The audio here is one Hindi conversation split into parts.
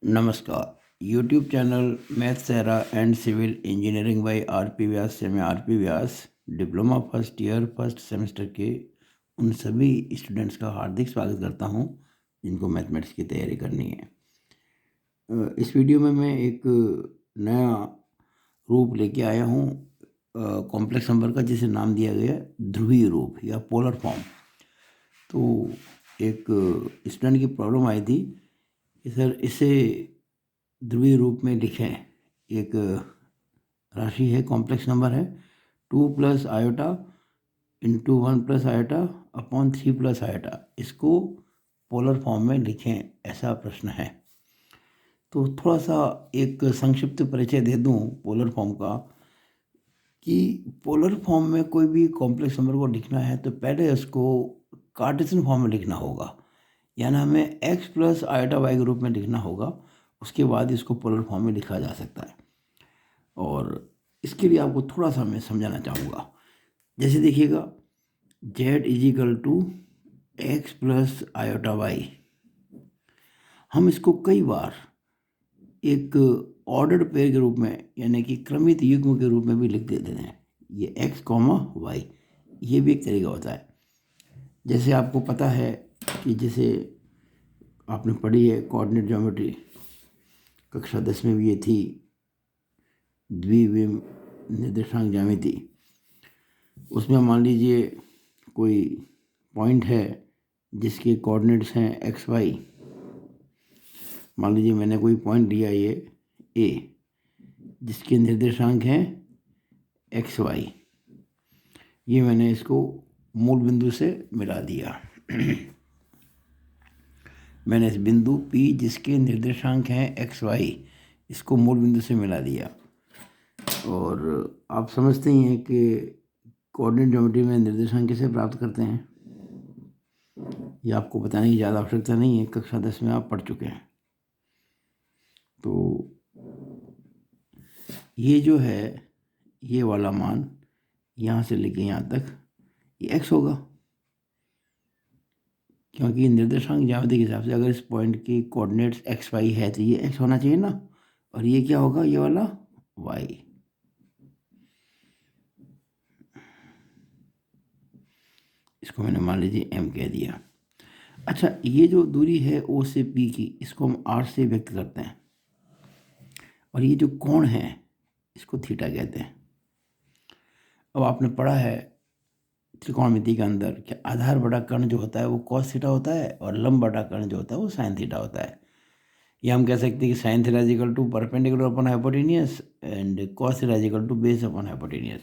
नमस्कार। यूट्यूब चैनल मैथ सहरा and civil engineering by R P. Vyas से मैं R P. Vyas diploma first year first semester के उन सभी स्टूडेंट्स का हार्दिक स्वागत करता हूं जिनको मैथमेटिक्स की तैयारी करनी है। इस वीडियो में मैं एक नया रूप लेके आया हूं कॉम्प्लेक्स नंबर का, जिसे नाम दिया गया ध्रुवीय रूप या पोलर फॉर्म। तो एक स्टूडेंट की प्रॉब्लम आई थी कि सर इसे ध्रुवीय रूप में लिखें। एक राशि है, कॉम्प्लेक्स नंबर है 2 + i into 1 + i upon 3 + i, इसको पोलर फॉर्म में लिखें, ऐसा प्रश्न है। तो थोड़ा सा एक संक्षिप्त परिचय दे दूं पोलर फॉर्म का कि पोलर फॉर्म में कोई भी कॉम्प्लेक्स नंबर को लिखना है तो पहले उसको कार्टेशियन फॉर्म में लिखना होगा, यानी हमें x + i के रूप में लिखना होगा। उसके बाद इसको पोलर फॉर्म में लिखा जा सकता है। और इसके लिए आपको थोड़ा सा मैं समझाना चाहूँगा। जैसे देखिएगा, z = x + i/y, हम इसको कई बार एक ऑर्डर्ड पेयर के रूप में यानी कि क्रमित युग्म के रूप में भी लिख देते हैं। ये x, y, ये भी एक तरीका होता है। जैसे आपको पता है कि जैसे आपने पढ़ी है कोऑर्डिनेट ज्योमेट्री, कक्षा 10 में भी ये थी, द्विविम निर्देशांक ज्यामिति। उसमें मान लीजिए कोई पॉइंट है जिसके कोऑर्डिनेट्स हैं एक्स वाई। मान लीजिए मैंने कोई पॉइंट लिया ये ए, जिसके निर्देशांक हैं एक्स वाई। ये मैंने इसको मूल बिंदु से मिला दिया। मैंने इस बिंदु P जिसके निर्देशांक हैं एक्स वाई, इसको मूल बिंदु से मिला दिया। और आप समझते ही हैं कि कोऑर्डिनेट ज्योमेट्री में निर्देशांक कैसे प्राप्त करते हैं। ये आपको बताने की ज़्यादा आवश्यकता नहीं है, कक्षा 10 में आप पढ़ चुके हैं। तो ये जो है, ये वाला मान यहाँ से लेके यहाँ तक ये x होगा, क्योंकि निर्देशांक ज्यामिति के हिसाब से अगर इस पॉइंट की कोऑर्डिनेट्स एक्स वाई है तो ये x होना चाहिए ना। और ये क्या होगा, ये वाला y। इसको मैंने मान लीजिए m कह दिया। अच्छा, ये जो दूरी है O से P की, इसको हम r से व्यक्त करते हैं। और ये जो कोण है इसको थीटा कहते हैं। अब आपने पढ़ा है त्रिकोणमिति के अंदर कि आधार बटा कर्ण जो होता है वो cos थीटा होता है, और लंब बटा कर्ण जो होता है वो sin थीटा होता है। या हम कह सकते हैं कि sin theta = perpendicular upon hypotenuse and cos theta = base upon hypotenuse.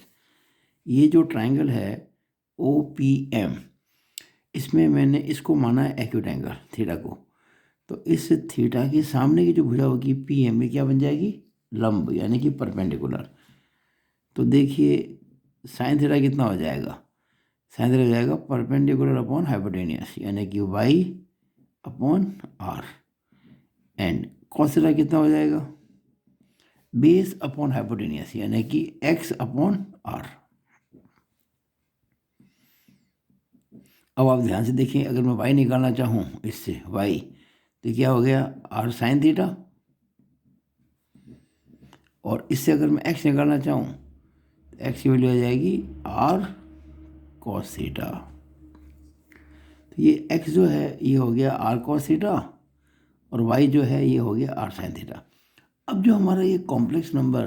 ये जो ट्राइंगल है OPM, इसमें मैंने इसको माना है एक्यूट एंगल थीटा को। तो इस थीटा के सामने की जो भुजा होगी PM में क्या बन जाएगी, लंब, यानी कि परपेंडिकुलर। तो देखिए sin थीटा कितना हो जाएगा, sin थीटा हो जाएगा परपेंडिकुलर अपॉन हाइपोटेनियस, यानी कि y/r। एंड cos थीटा कितना हो जाएगा, बेस अपॉन हाइपोटेनियस, यानी कि x/r। अब आप ध्यान से देखिए, अगर मैं y निकालना चाहूँ इससे y, तो क्या हो गया, r sin थीटा। और इससे अगर मैं x निकालना चाहूँ तो x की वैल्यू आ जाएगी r cos थीटा। तो ये x जो है ये हो गया r cos थीटा, और y जो है ये हो गया r sin थीटा। अब जो हमारा ये कॉम्प्लेक्स नंबर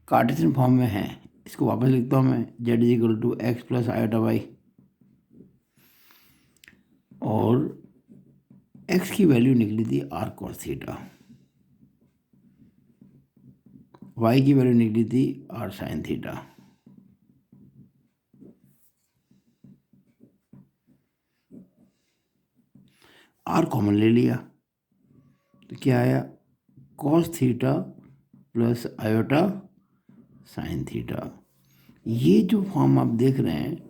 कार्टेशियन फॉर्म में है, इसको वापस लिखता हूँ मैं, z = x + i/y। और x की वैल्यू निकली थी r cos थीटा, y की वैल्यू निकली थी r sin theta. r common ले लिया तो क्या आया, cos theta + i sin theta. ये जो फॉर्म आप देख रहे हैं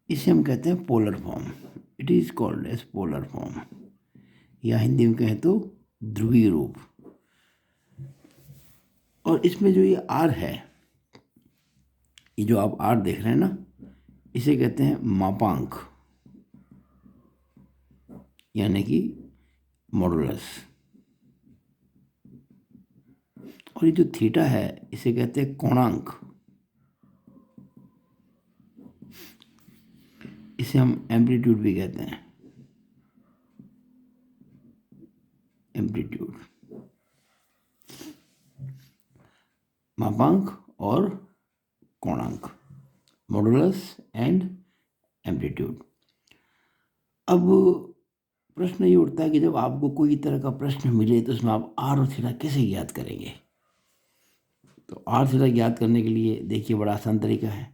इसे हम कहते हैं polar form. It is called as polar form, या हिंदी में कहें तो ध्रुवीय रूप। और इसमें जो ये r है, ये जो आप r देख रहे हैं ना, इसे कहते हैं मापांक, यानी कि मॉडुलस। और ये जो थीटा है इसे कहते हैं कोणांक, इसे हम एम्पलीट्यूड भी कहते हैं, एम्पलीट्यूड, मापांक और कोणांक, मॉडुलस एंड एम्पलीट्यूड। अब प्रश्न ये उठता है कि जब आपको कोई तरह का प्रश्न मिले तो उसमें आप आर और थीटा कैसे ज्ञात करेंगे। तो आर थीटा ज्ञात करने के लिए देखिए बड़ा आसान तरीका है।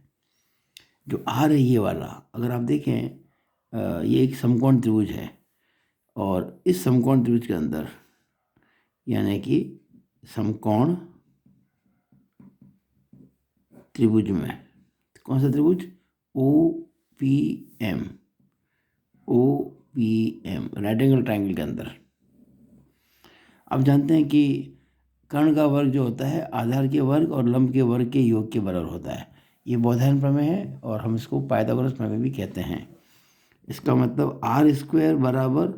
जो आर है ये वाला, अगर आप देखें ये एक समकोण त्रिभुज है और इस समकोण त्रिभुज के अंदर यानी कि समकोण त्रिभुज में कौन सा त्रिभुज, O P M, O P M, right angle triangle के अंदर आप जानते हैं कि कर्ण का वर्ग जो होता है आधार के वर्ग और लंब के वर्ग के योग के बराबर होता है। ये बोधायन प्रमेय है और हम इसको पाइथागोरस प्रमेय भी कहते हैं। इसका मतलब आर स्क्वायर बराबर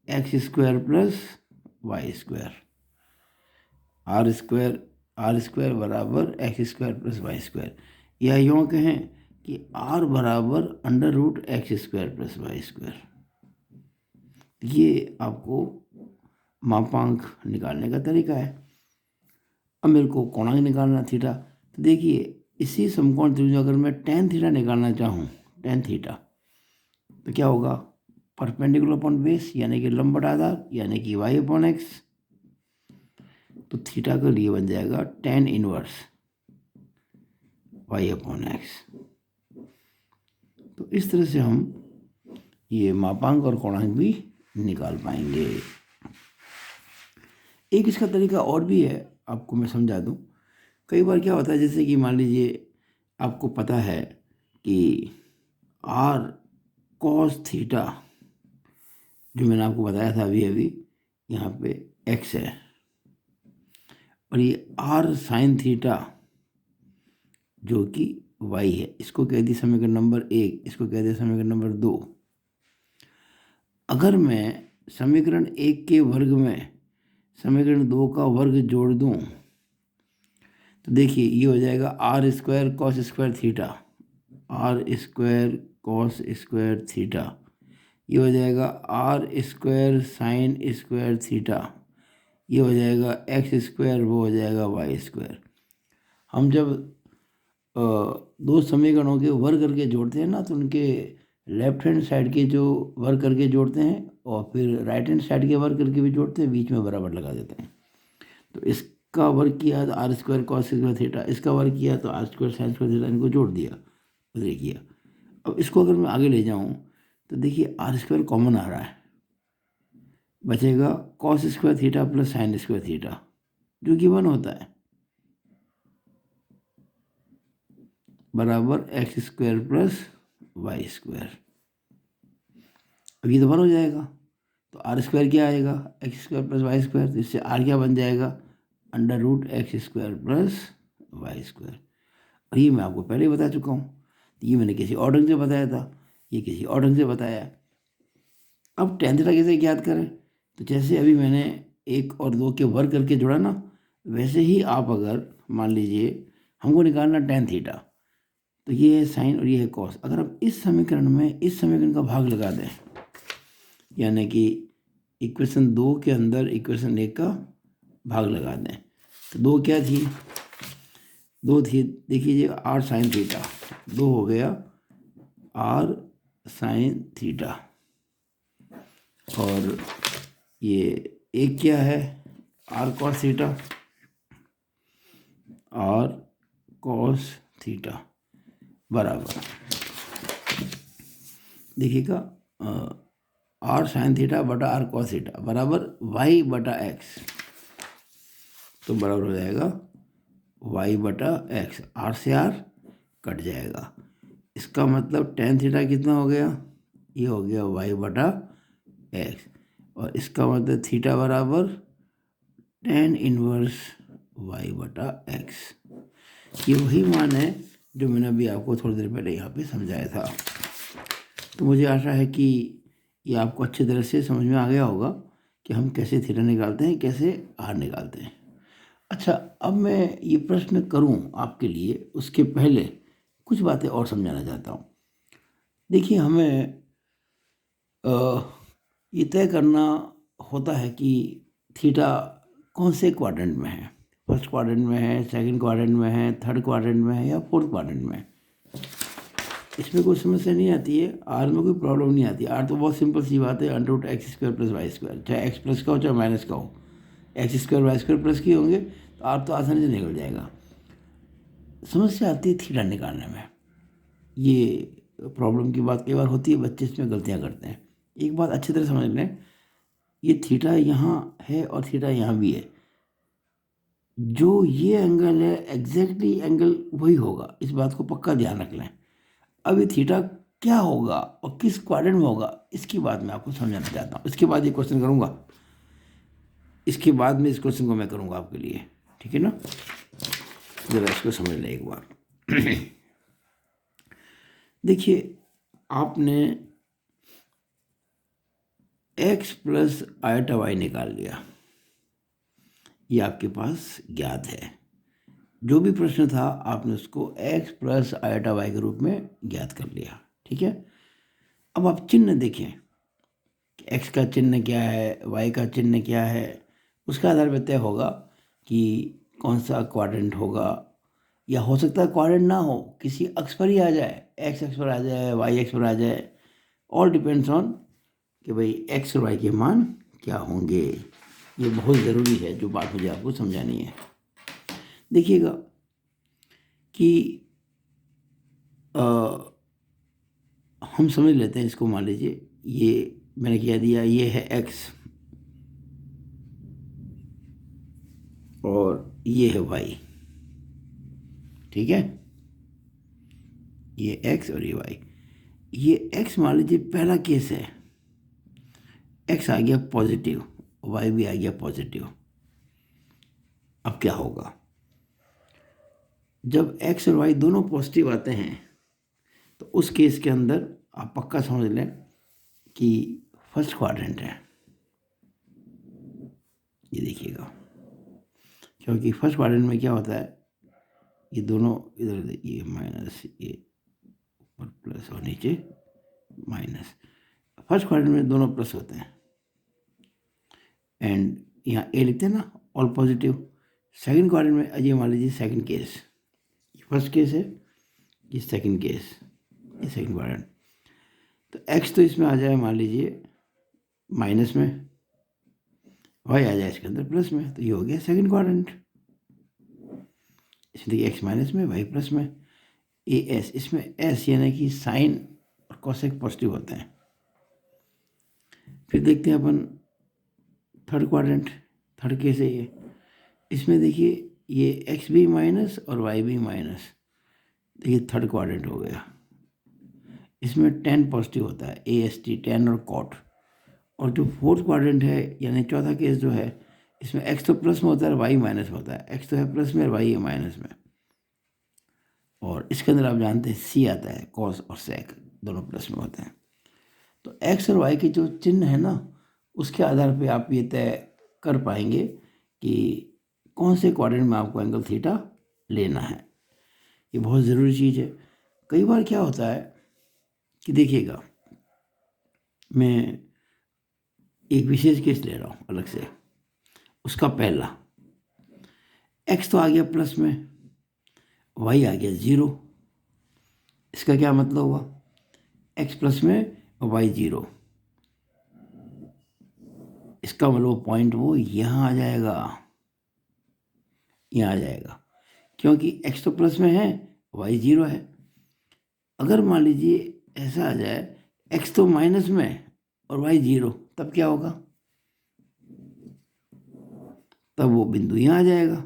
X square plus Y square, R square बराबर X square plus Y square, या यूँ कहें कि आर बराबर under root X square plus Y square. ये आपको मापांक निकालने का तरीका है। अब मेरे को कोणांक निकालना थीटा, तो देखिए इसी समकोण त्रिभुज अगर मैं टेन थीटा निकालना चाहूँ, टेन थीटा, तो क्या होगा, परपेंडिकुलर अपॉन बेस यानी कि लंब बटा आधार यानी कि वाई अपॉन एक्स, तो थीटा के लिए बन जाएगा tan inverse Y upon X. तो इस तरह से हम ये मापांक और कोणांक भी निकाल पाएंगे। एक इसका तरीका और भी है, आपको मैं समझा दूं। कई बार क्या होता है, जैसे कि मान लीजिए आपको पता है कि आर कॉस थीटा, जो मैंने आपको बताया था अभी अभी, यहाँ पे एक्स है, और ये आर साइन थीटा जो कि वाई है, इसको कह दिया समीकरण नंबर 1, इसको कह दिया समीकरण नंबर 2। अगर मैं समीकरण 1 के वर्ग में समीकरण 2 का वर्ग जोड़ दूं तो देखिए ये हो जाएगा R square cos square theta, R square cos square theta, ये हो जाएगा R square sine square theta, ये हो जाएगा एक्स स्क्वायर, वो हो जाएगा वाई स्क्वायर। हम जब दो समीकरणों के वर्ग करके जोड़ते हैं ना, तो उनके लेफ्ट हैंड साइड के जो वर्ग करके जोड़ते हैं और फिर राइट हैंड साइड के वर्ग करके भी जोड़ते हैं, बीच में बराबर लगा देते हैं। तो इसका वर्ग किया तो R square cos square theta, इसका वर्ग किया तो R square sine square theta, इनको जोड़ दिया, उधर किया। अब इसको अगर मैं आगे ले जाऊँ तो देखिए आर स्क्वायर कॉमन आ रहा है, बचेगा cos square theta plus sine square theta, जो कि 1 होता है, बराबर X square plus Y square. अब ये तो 1 हो जाएगा, तो आर स्क्वायर क्या आएगा, X square plus Y square, तो इससे आर क्या बन जाएगा, under root X square plus Y square. और ये मैं आपको पहले ही बता चुका हूँ, ये मैंने किसी और ढंग से बताया था, ये किसी और ढंग से बताया। अब टेन थीटा कैसे ज्ञात करें, तो जैसे अभी मैंने 1 और 2 के वर्ग करके जोड़ा ना, वैसे ही आप अगर मान लीजिए हमको निकालना टेन थीटा, तो ये है साइन और ये है कॉस। अगर आप इस समीकरण में इस समीकरण का भाग लगा दें, यानी कि इक्वेशन 2 के अंदर इक्वेशन 1 का भाग लगा दें, तो 2 क्या थी, 2 थी, देखिए आर साइन थीटा, 2 हो गया आर साइन थीटा, और ये एक क्या है, R cos theta, R cos theta बराबर, देखिएगा आर साइन थीटा बटा आर कॉस थीटा बराबर वाई बटा एक्स, तो बराबर हो जाएगा वाई बटा एक्स, आर से आर कट जाएगा। इसका मतलब टेन थीटा कितना हो गया, ये हो गया वाई बटा एक्स, और इसका मतलब थीटा बराबर टेन इनवर्स वाई बटा एक्स। ये वही मान है जो मैंने अभी आपको थोड़ी देर पहले यहाँ पे समझाया था। तो मुझे आशा है कि ये आपको अच्छी तरह से समझ में आ गया होगा कि हम कैसे थीटा निकालते हैं, कैसे आर निकालते हैं। अच्छा, अब मैं ये प्रश्न करूं आपके लिए, उसके पहले कुछ बातें और समझाना चाहता हूं। देखिए, हमें अ, ये तय करना होता है कि थीटा कौन से क्वाड्रेंट में है। फर्स्ट क्वाड्रेंट में है, सेकंड क्वाड्रेंट में है, थर्ड क्वाड्रेंट में है या फोर्थ क्वाड्रेंट में है। इसमें कोई समस्या नहीं आती है, आर में कोई प्रॉब्लम नहीं आती। आर तो बहुत सिंपल सी बात है, under root X square plus Y square, चाहे एक्स प्लस का हो चाहे माइनस का हो। X square Y square plus के होंगे तो आर तो आसानी से निकल जाएगा। समस्या आती है थीटा निकालने में। ये प्रॉब्लम की बात कई बार होती है, बच्चे इसमें गलतियां करते हैं। एक बात अच्छी तरह समझ लें, ये थीटा यहाँ है और थीटा यहाँ भी है। जो ये एंगल है एग्जैक्टली एंगल वही होगा, इस बात को पक्का ध्यान रख लें। अब ये थीटा क्या होगा और किस क्वाड्रेंट में होगा, इसकी बात मैं आपको समझाना चाहता हूँ। इसके बाद ये क्वेश्चन करूँगा, इसके बाद में इस क्वेश्चन को मैं करूँगा आपके लिए, ठीक है ना। ज़रा इसको समझ लें एक बार। देखिए, आपने x प्लस आयटा वाई निकाल लिया, ये आपके पास ज्ञात है। जो भी प्रश्न था आपने उसको x प्लस आयटा वाई के रूप में ज्ञात कर लिया, ठीक है। अब आप चिन्ह देखें कि x का चिन्ह क्या है, y का चिन्ह क्या है। उसके आधार पर तय होगा कि कौन सा क्वाड्रेंट होगा, या हो सकता है क्वाड्रेंट ना हो, किसी अक्ष पर ही आ जाए, x अक्ष पर आ जाए, y अक्ष पर आ जाए। ऑल डिपेंड्स ऑन कि भाई x और y के मान क्या होंगे। ये बहुत ज़रूरी है, जो बात मुझे आपको समझानी है। देखिएगा कि हम समझ लेते हैं इसको। मान लीजिए ये मैंने क्या दिया, ये है x और ये है y, ठीक है। ये x और ये y। ये x मान लीजिए पहला केस है, x आ गया पॉजिटिव, y भी आ गया पॉजिटिव। अब क्या होगा, जब x और y दोनों पॉजिटिव आते हैं तो उस केस के अंदर आप पक्का समझ लें कि फर्स्ट क्वाड्रेंट है। ये देखिएगा, क्योंकि फर्स्ट क्वाड्रेंट में क्या होता है, ये दोनों इधर, ये माइनस, ये ऊपर प्लस और नीचे माइनस। फर्स्ट क्वाड्रेंट में दोनों प्लस होते हैं, एंड यहाँ ए लिखते हैं ना, ऑल पॉजिटिव। सेकंड क्वाड्रेंट में ये मान लीजिए सेकंड केस, ये फर्स्ट केस है, ये सेकंड केस, ये सेकंड क्वाड्रेंट। तो एक्स तो इसमें आ जाए मान लीजिए माइनस में, वाई आ जाए इसके अंदर प्लस में, तो ये हो गया सेकंड क्वाड्रेंट। इसमें देखिए एक्स माइनस में, वाई प्लस में। ए एस, इसमें एस यानी कि साइन और कोसेक पॉजिटिव होते हैं। फिर देखते हैं अपन थर्ड क्वाड्रेंट, थर्ड केस है ये। इसमें देखिए ये एक्स भी माइनस और वाई भी माइनस, देखिए थर्ड क्वाड्रेंट हो गया। इसमें टेन पॉजिटिव होता है, ए एस टी, टेन और कॉट। और जो फोर्थ क्वाड्रेंट है यानी चौथा केस जो है, इसमें एक्स तो प्लस में होता है और वाई माइनस में होता है। एक्स तो है प्लस में और वाई है माइनस में। और इसके अंदर आप जानते हैं सी आता है, कॉस और सेक दोनों प्लस में होते हैं। तो एक्स और वाई के जो चिन्ह है ना, उसके आधार पे आप ये तय कर पाएंगे कि कौन से क्वाड्रेंट में आपको एंगल थीटा लेना है। ये बहुत ज़रूरी चीज़ है। कई बार क्या होता है कि देखिएगा, मैं एक विशेष केस ले रहा हूँ अलग से। उसका पहला, एक्स तो आ गया प्लस में, वाई आ गया ज़ीरो। इसका क्या मतलब हुआ, एक्स प्लस में और वाई ज़ीरो। इसका मतलब पॉइंट वो यहाँ आ जाएगा, यहाँ आ जाएगा, क्योंकि एक्स तो प्लस में है, वाई ज़ीरो है। अगर मान लीजिए ऐसा आ जाए, एक्स तो माइनस में और वाई ज़ीरो, तब क्या होगा, तब वो बिंदु यहाँ आ जाएगा।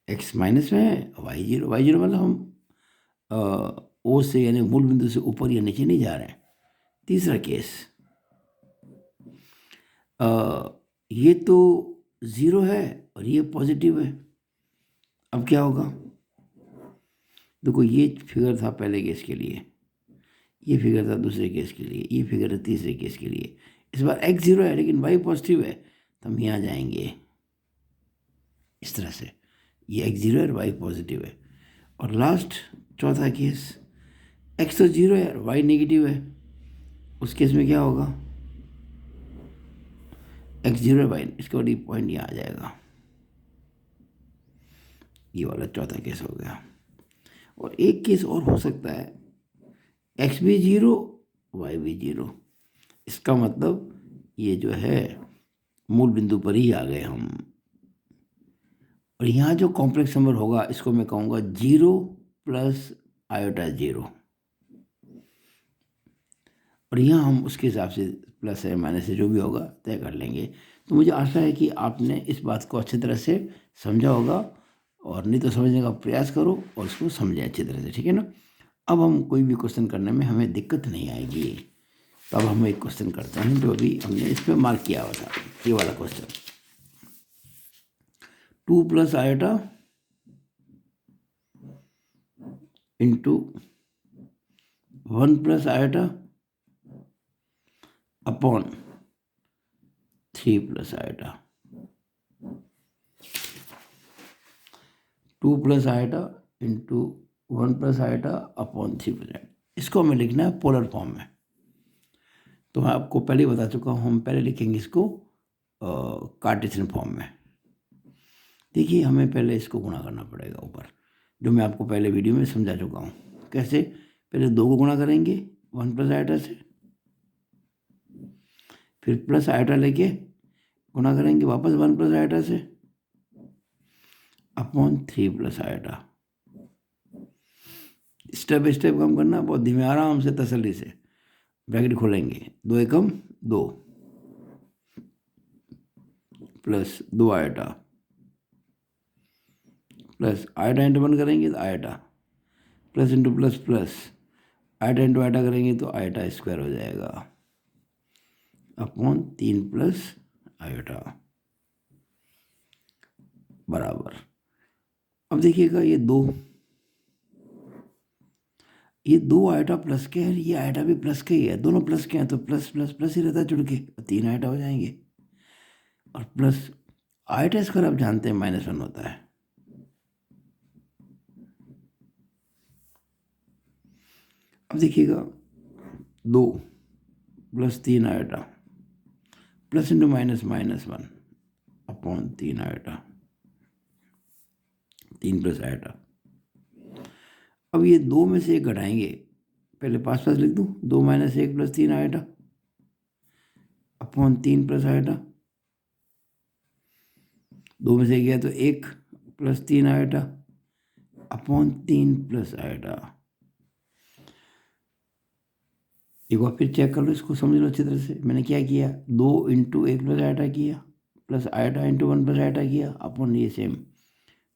एक्स माइनस में है, वाई ज़ीरो, वाई ज़ीरो मतलब हम ओ से यानी मूल बिंदु से ऊपर या नीचे नहीं जा रहे हैं। तीसरा केस, ये तो ज़ीरो है और ये पॉजिटिव है। अब क्या होगा, देखो ये फिगर था पहले केस के लिए, ये फिगर था दूसरे केस के लिए, ये फिगर है तीसरे केस के लिए। इस बार एक्स ज़ीरो है लेकिन वाई पॉजिटिव है, तो हम यहाँ जाएंगे, इस तरह से, ये x जीरो है और y पॉजिटिव है। और लास्ट चौथा केस, x तो जीरो है y नेगेटिव है, उस केस में क्या होगा, x जीरो है y, इसका बड़ी पॉइंट यहाँ आ जाएगा, ये वाला चौथा केस हो गया। और एक केस और हो सकता है, x भी जीरो y भी जीरो, इसका मतलब ये जो है मूल बिंदु पर ही आ गए हम। और यहाँ जो कॉम्प्लेक्स नंबर होगा इसको मैं कहूँगा जीरो प्लस आयोटा जीरो, और यहाँ हम उसके हिसाब से प्लस है माइनस है जो भी होगा तय कर लेंगे। तो मुझे आशा है कि आपने इस बात को अच्छी तरह से समझा होगा, और नहीं तो समझने का प्रयास करो और उसको समझें अच्छी तरह से, ठीक है ना। अब हम कोई भी क्वेश्चन करने में हमें दिक्कत नहीं आएगी। तो अब हम एक क्वेश्चन करते हैं जो अभी हमने इस पर मार्क किया हुआ था, ये वाला question, 2 plus iota into 1 plus iota upon 3 plus iota, 2 plus iota into 1 plus iota upon 3 plus iota, इसको हमें लिखना है पोलर फॉर्म में। तो मैं आपको पहले ही बता चुका हूँ, हम पहले लिखेंगे इसको कार्टेशियन फॉर्म में। देखिए हमें पहले इसको गुणा करना पड़ेगा ऊपर, जो मैं आपको पहले वीडियो में समझा चुका हूँ। कैसे, पहले 2 को गुणा करेंगे 1 प्लस आयोटा से, फिर प्लस आयोटा लेके गुणा करेंगे वापस 1 प्लस आयोटा से upon 3 plus iota. Step by step काम करना, बहुत धीमे आराम से तसल्ली से। ब्रैकेट खोलेंगे, 2 एकम 2 plus 2 iota, plus iota into 1 करेंगे तो iota, plus into plus plus, iota into iota करेंगे तो आयोटा स्क्वायर हो जाएगा अपॉन 3 प्लस आयोटा बराबर। अब देखिएगा ये दो आयोटा प्लस के है, ये आयोटा भी प्लस के ही है, दोनों प्लस के हैं तो प्लस प्लस प्लस ही रहता है जुड़ के, 3 आयोटा हो जाएंगे। और प्लस आयोटा स्क्वायर आप जानते हैं -1 होता है। अब देखिएगा 2 plus 3 iota plus into minus -1 upon 3 iota, 3 plus iota. अब ये 2 में से 1 घटाएंगे, पहले पास पास लिख दूँ, 2 - 1 plus 3 iota upon 3 plus iota, 2 में से 1 गया तो 1 plus 3 iota upon 3 plus iota. एक बार फिर चेक कर लो, इसको समझ लो अच्छी तरह से। मैंने क्या किया, 2 इंटू 1 प्लस आयोटा किया, plus iota into 1 plus iota किया अपॉन ये सेम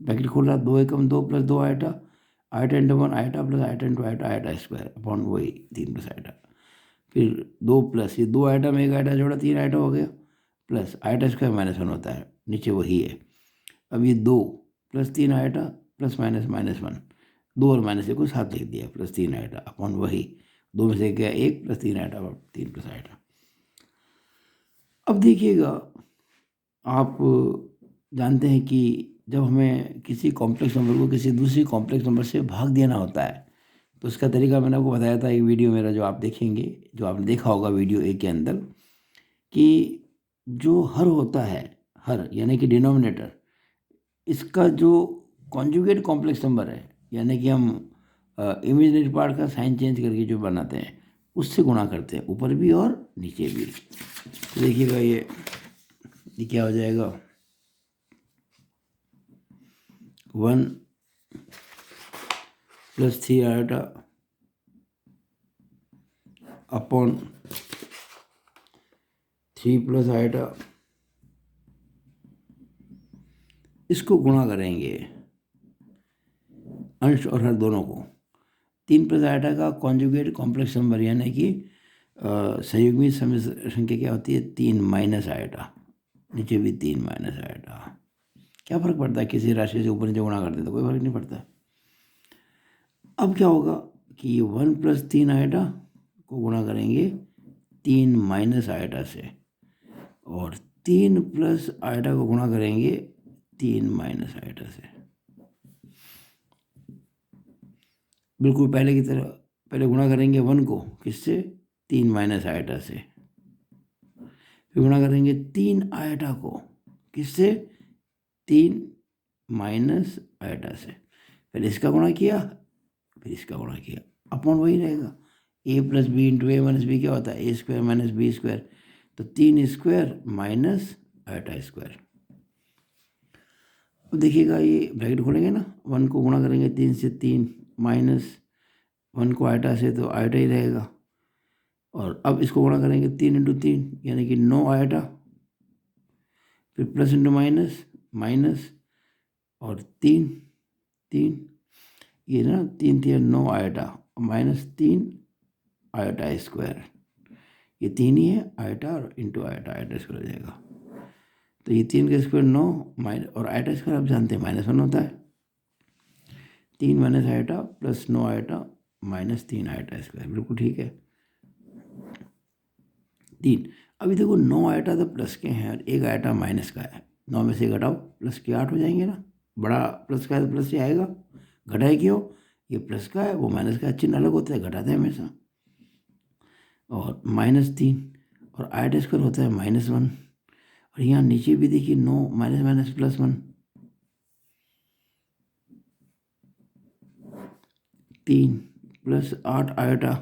ब्रैकेट खोल रहा, 2 एकम 2 plus 2 iota, iota into 1 iota plus iota into iota, iota square upon वही 3 प्लस आयोटा। फिर 2 प्लस ये 2 आयोटा में 1 आयोटा जोड़ा, 3 आयोटा हो गया, प्लस आयोटा स्क्वायर -1 होता है, नीचे वही है। अब ये 2 प्लस 3 आयोटा प्लस माइनस -1, 2 और -1 को साथ लिख दिया, प्लस 3 आयोटा अपॉन वही 2 में से गया 1 प्लस 3 आयोटा 3 प्लस आयोटा। अब देखिएगा, आप जानते हैं कि जब हमें किसी कॉम्प्लेक्स नंबर को किसी दूसरी कॉम्प्लेक्स नंबर से भाग देना होता है तो उसका तरीका मैंने आपको बताया था एक वीडियो मेरा, जो आप देखेंगे, जो आपने देखा होगा वीडियो ए के अंदर, कि जो हर होता है, हर यानी कि डिनोमिनेटर, इसका जो कॉन्जुगेट कॉम्प्लेक्स नंबर है, यानी कि हम इमेजिनरी पार्ट का साइन चेंज करके जो बनाते हैं उससे गुणा करते हैं, ऊपर भी और नीचे भी। तो देखिएगा ये क्या हो जाएगा, 1 plus 3 iota upon 3 plus iota, इसको गुणा करेंगे अंश और हर दोनों को। 3 प्लस आयोटा का कॉन्जुगेट कॉम्प्लेक्स नंबर यानी कि संयुग्मी संख्या क्या होती है, 3 माइनस आयोटा, नीचे भी 3 माइनस आयोटा। क्या फ़र्क पड़ता है, किसी राशि से ऊपर नीचे गुणा करते तो कोई फर्क नहीं पड़ता। अब क्या होगा कि ये 1 प्लस 3 आयोटा को गुणा करेंगे 3 माइनस आयोटा से, और 3 प्लस आयोटा को गुणा करेंगे 3 माइनस आयोटा से, बिल्कुल पहले की तरह। पहले गुणा करेंगे 1 को किससे, 3 माइनस आयोटा से, फिर गुणा करेंगे 3 आयोटा को किससे, 3 माइनस आयोटा से, फिर इसका गुणा किया, फिर इसका गुणा किया, अपॉन वही रहेगा। ए प्लस बी इंटू ए माइनस बी क्या होता है, ए स्क्वायर माइनस बी स्क्वायर, तो 3 स्क्वायर माइनस आयोटा स्क्वायर। अब देखिएगा ये ब्रैकेट खोलेंगे ना, 1 को गुणा करेंगे 3 से, 3 माइनस 1 को आयोटा से तो आयोटा ही रहेगा, और अब इसको गुणा करेंगे 3 इंटू 3 यानी कि 9 आयोटा, फिर प्लस इंटू माइनस, माइनस और 3 3, ये ना 3 3 9 आयोटा माइनस 3 आयोटा स्क्वायर, ये 3 ही है आयोटा और इंटू आयोटा, आयोटा स्क्वायर हो जाएगा। तो ये 3 का स्क्वायर 9 माइनस, और आयोटा स्क्वायर आप जानते हैं -1 होता है, 3 minus iota plus 9 iota minus 3 iota square, बिल्कुल ठीक है। 3, अभी देखो 9 आयोटा तो प्लस के हैं और 1 आयोटा माइनस का है, 9 में से घटाओ, प्लस के 8 हो जाएंगे ना, बड़ा प्लस का है तो प्लस से आएगा, घटाए क्यों, ये प्लस का है वो माइनस का, चिन्ह अलग होता है, घटाते हैं हमेशा, और -3, और आयोटा स्क्वायर होता है -1, और यहाँ नीचे भी देखिए 9 minus minus plus 1, 3 plus 8 iota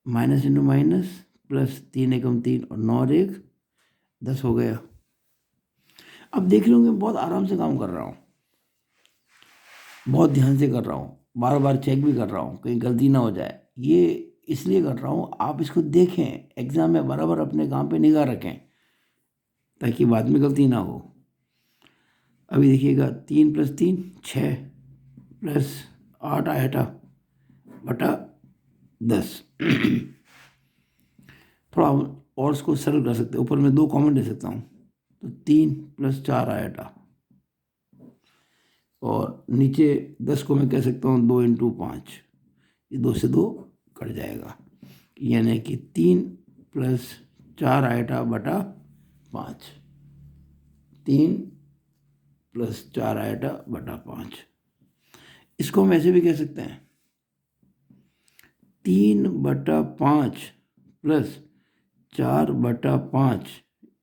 minus into minus plus 3 एकम 3 और 9 और 1 10 हो गया। अब देख रहे होंगे बहुत आराम से काम कर रहा हूँ, बहुत ध्यान से कर रहा हूँ, बार बार चेक भी कर रहा हूँ कहीं गलती ना हो जाए, ये इसलिए कर रहा हूँ आप इसको देखें, एग्जाम में बराबर अपने काम पे निगाह रखें ताकि बाद में गलती ना हो। अभी देखिएगा 3 प्लस 3 6 प्लस 8 आयोटा बटा 10 थोड़ा और इसको सरल कर सकते हैं, ऊपर में 2 कॉमन ले सकता हूँ, तो 3 प्लस 4 आयोटा, और नीचे 10 को मैं कह सकता हूँ 2 इंटू 5, ये 2 से 2 कट जाएगा, यानी कि 3 प्लस 4 आयोटा बटा 5, 3 प्लस 4 आयोटा बटा 5। इसको हम ऐसे भी कह सकते हैं 3 बटा 5 प्लस 4 बटा 5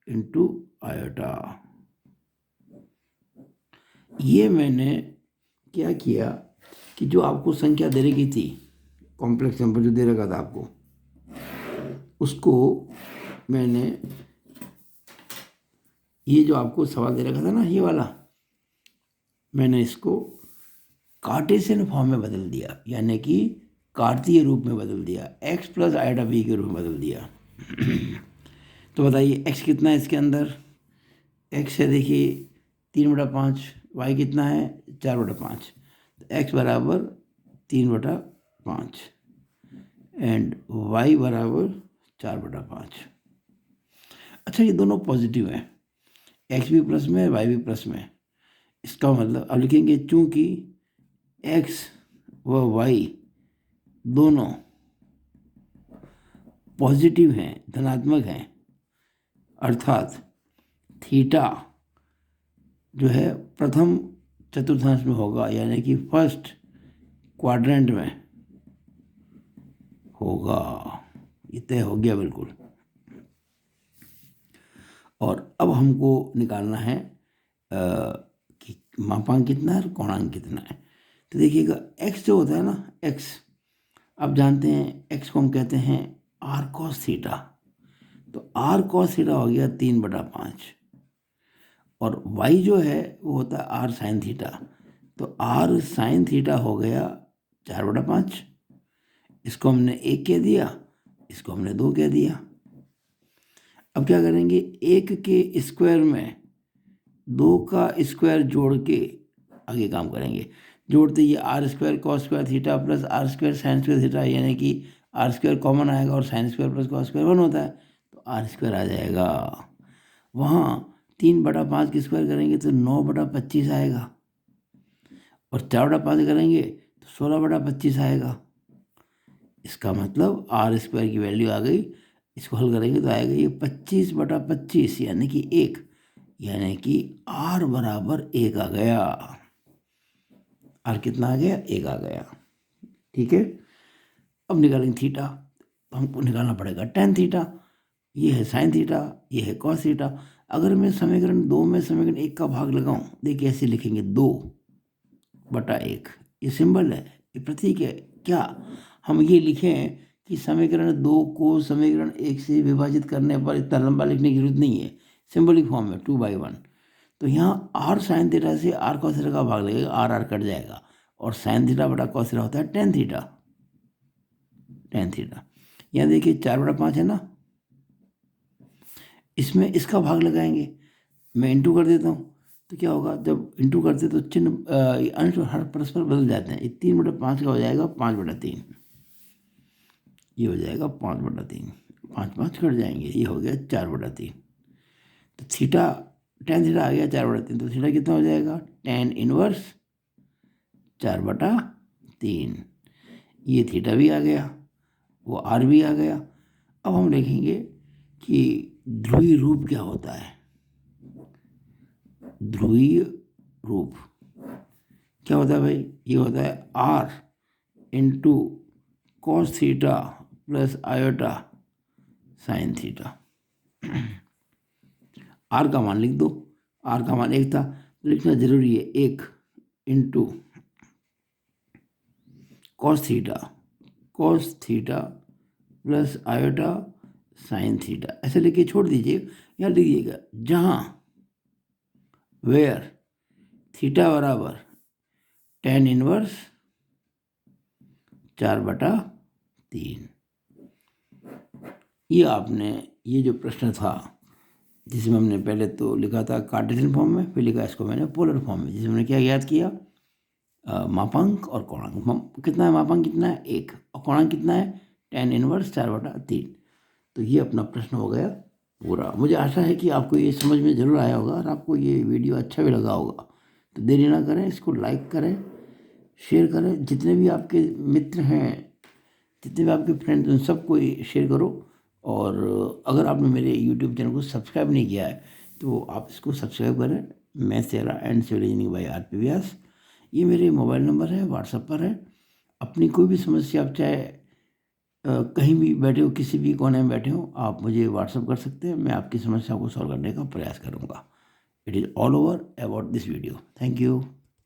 इंटू आयोटा। ये मैंने क्या किया कि जो आपको संख्या दे रखी थी, कॉम्प्लेक्स नंबर जो दे रखा था आपको, उसको मैंने, ये जो आपको सवाल दे रखा था ना ये वाला, मैंने इसको कार्टेशियन फॉर्म में बदल दिया, यानी कि कार्तीय रूप में बदल दिया, x प्लस आयोटा b के रूप में बदल दिया। तो बताइए x कितना है इसके अंदर, x है देखिए 3/5, y कितना है 4/5, तो x बराबर 3/5 एंड y बराबर 4/5। अच्छा ये दोनों पॉजिटिव हैं, x भी प्लस में y भी प्लस में, इसका मतलब अब लिखेंगे चूंकि x व y दोनों पॉजिटिव हैं, धनात्मक हैं, अर्थात थीटा जो है प्रथम चतुर्थांश में होगा, यानी कि फर्स्ट क्वाड्रेंट में होगा, ये तय हो गया बिल्कुल। और अब हमको निकालना है कि मापांक कितना है और कोणांक कितना है। तो देखिएगा x जो होता है ना, x आप जानते हैं x को हम कहते हैं r cos थीटा, तो r cos थीटा हो गया 3/5, और y जो है वो होता है r sin थीटा, तो r sin थीटा हो गया 4/5, इसको हमने 1 कह दिया, इसको हमने 2 कह दिया। अब क्या करेंगे, 1 के स्क्वायर में 2 का स्क्वायर जोड़ के आगे काम करेंगे, जोड़ते ये R square cos square theta plus R square sine square theta, यानी कि आर स्क्वायर कॉमन आएगा और sine square plus cos square 1 होता है, तो आर स्क्वायर आ जाएगा। वहाँ 3/5 की स्क्वायर करेंगे तो 9/25 आएगा, और 4/5 करेंगे तो 16/25 आएगा। इसका मतलब आर स्क्वायर की वैल्यू आ गई, इसको हल करेंगे तो आएगा ये 25/25, यानी कि 1, यानी कि आर बराबर 1 आ गया। आर कितना आ गया? 1 आ गया। ठीक है, अब निकालेंगे थीटा। तो हमको निकालना पड़ेगा टेन थीटा। ये है साइन थीटा, ये है कॉस थीटा। अगर मैं समीकरण 2 में समीकरण 1 का भाग लगाऊं, देखिए ऐसे लिखेंगे 2/1। ये सिंबल है, ये प्रतीक है। क्या हम ये लिखें कि समीकरण 2 को समीकरण 1 से विभाजित करने पर इतना लंबा लिखने की जरूरत नहीं है, सिंबलिक फॉर्म में 2/1। तो यहाँ आर साइन थीटा से आर कॉस थीटा का भाग लगेगा, आर आर कट जाएगा, और साइन थीटा बटा कॉस थीटा होता है टेन थीटा। टेन थीटा यहाँ देखिए 4/5 है ना, इसमें इसका भाग लगाएंगे। मैं इंटू कर देता हूँ, तो क्या होगा? जब इंटू करते तो चिन्ह अंश हर परस्पर बदल जाते हैं। ये 3/5 का हो जाएगा 5/3। ये हो जाएगा 5/3, 5 कट जाएंगे, ये हो गया 4/3। तो थीटा टेन थीटा आ गया 4/3। तो थीटा कितना हो जाएगा? Tan inverse 4/3। ये थीटा भी आ गया, वो आर भी आ गया। अब हम देखेंगे कि ध्रुवीय रूप क्या होता है। ध्रुवीय रूप क्या होता है भाई? ये होता है R into cos theta plus iota sine theta. R का मान लिख दो। आर का मान 1 था, तो लिखना जरूरी है 1 into cos theta plus iota sine theta. ऐसे लेके छोड़ दीजिए, यहाँ लिखिएगा जहाँ वेयर थीटा बराबर टेन इनवर्स 4/3। ये जो प्रश्न था, जिसमें हमने पहले तो लिखा था कार्टेशियन फॉर्म में, फिर लिखा इसको मैंने पोलर फॉर्म में, जिसमें मैंने क्या याद किया? मापांक और कोणांक। कितना है मापांक? कितना है? 1। और कोणांक कितना है? Tan inverse 4/3। तो ये अपना प्रश्न हो गया पूरा। मुझे आशा है कि आपको ये समझ में ज़रूर आया होगा, और आपको ये वीडियो अच्छा भी लगा होगा। तो देरी ना करें, इसको लाइक करें, शेयर करें। जितने भी आपके मित्र हैं, जितने भी आपके फ्रेंड्स, उन सबको शेयर करो। और अगर आपने मेरे यूट्यूब चैनल को सब्सक्राइब नहीं किया है, तो आप इसको सब्सक्राइब करें। मैथ्स सेरा and civil engineering by R P. Vyas, ये मेरे मोबाइल नंबर है, व्हाट्सएप पर है। अपनी कोई भी समस्या, आप चाहे कहीं भी बैठे हो, किसी भी कोने में बैठे हो, आप मुझे व्हाट्सएप कर सकते हैं। मैं आपकी समस्या को सॉल्व करने का प्रयास करूँगा। It is all over about this video. Thank you.